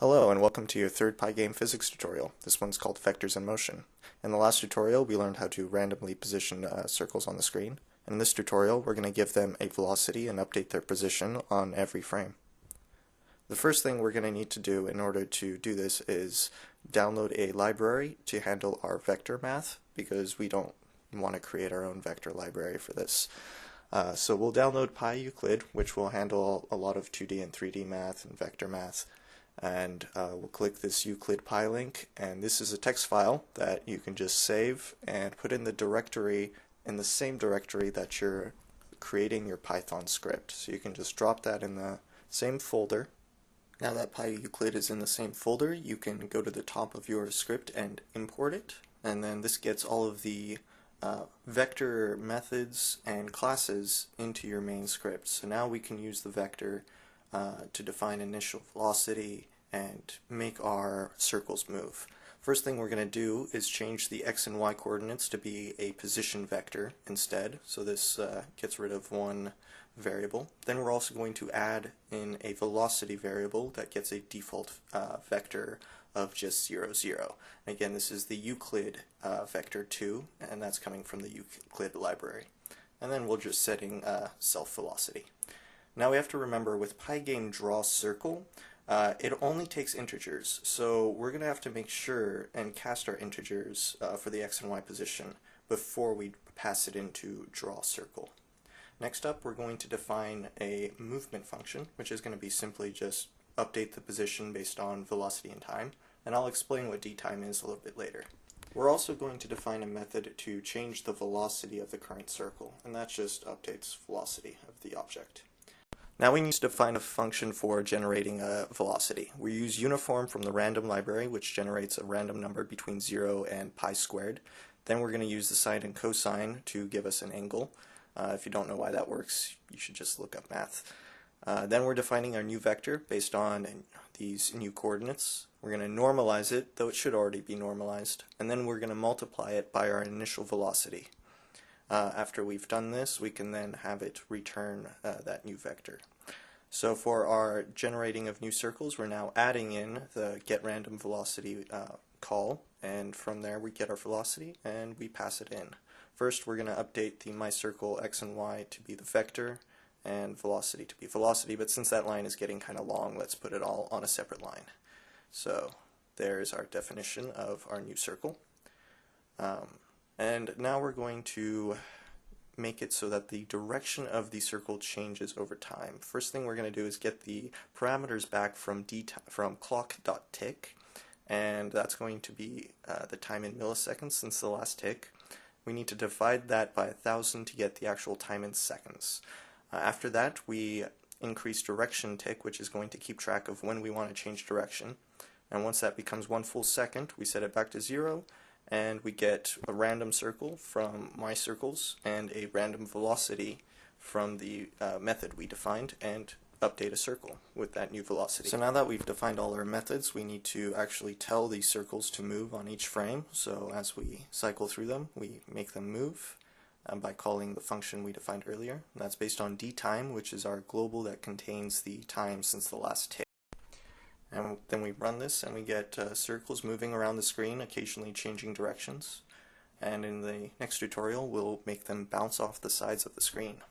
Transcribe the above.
Hello and welcome to your third PyGame Physics tutorial. This one's called Vectors in Motion. In the last tutorial we learned how to randomly position circles on the screen. In this tutorial we're going to give them a velocity and update their position on every frame. The first thing we're going to need to do in order to do this is download a library to handle our vector math, because we don't want to create our own vector library for this. So we'll download PyEuclid, which will handle a lot of 2D and 3D math and vector math. And we'll click this Euclid Py link, and this is a text file that you can just save and put in the directory, in the same directory that you're creating your Python script. So you can just drop that in the same folder. Now that PyEuclid is in the same folder, you can go to the top of your script and import it, and then this gets all of the vector methods and classes into your main script. So now we can use the vector to define initial velocity and make our circles move. First thing we're going to do is change the x and y coordinates to be a position vector instead, so this gets rid of one variable. Then we're also going to add in a velocity variable that gets a default vector of just 0, 0. And again, this is the Euclid vector 2, and that's coming from the Euclid library. And then we're just setting self-velocity. Now we have to remember, with Pygame draw circle, it only takes integers, so we're going to have to make sure and cast our integers for the x and y position before we pass it into draw circle. Next up, we're going to define a movement function, which is going to be simply just update the position based on velocity and time, and I'll explain what dtime is a little bit later. We're also going to define a method to change the velocity of the current circle, and that just updates velocity of the object. Now we need to define a function for generating a velocity. We use uniform from the random library, which generates a random number between 0 and pi squared. Then we're going to use the sine and cosine to give us an angle. If you don't know why that works, you should just look up math. Then we're defining our new vector based on these new coordinates. We're going to normalize it, though it should already be normalized, and then we're going to multiply it by our initial velocity. After we've done this, we can then have it return that new vector. So for our generating of new circles, we're now adding in the getRandomVelocity call, and from there we get our velocity and we pass it in. First, we're going to update the myCircle x and y to be the vector and velocity to be velocity, but since that line is getting kind of long, let's put it all on a separate line. So there's our definition of our new circle. And now we're going to make it so that the direction of the circle changes over time. First thing we're going to do is get the parameters back from clock.tick, and that's going to be the time in milliseconds since the last tick. We need to divide that by 1,000 to get the actual time in seconds. After that, we increase direction tick, which is going to keep track of when we want to change direction. And once that becomes 1 full second, we set it back to 0, and we get a random circle from myCircles and a random velocity from the method we defined, and update a circle with that new velocity. So now that we've defined all our methods, we need to actually tell these circles to move on each frame. So as we cycle through them, we make them move by calling the function we defined earlier. And that's based on dtime, which is our global that contains the time since the last tick. And then we run this and we get circles moving around the screen, occasionally changing directions. And in the next tutorial, we'll make them bounce off the sides of the screen.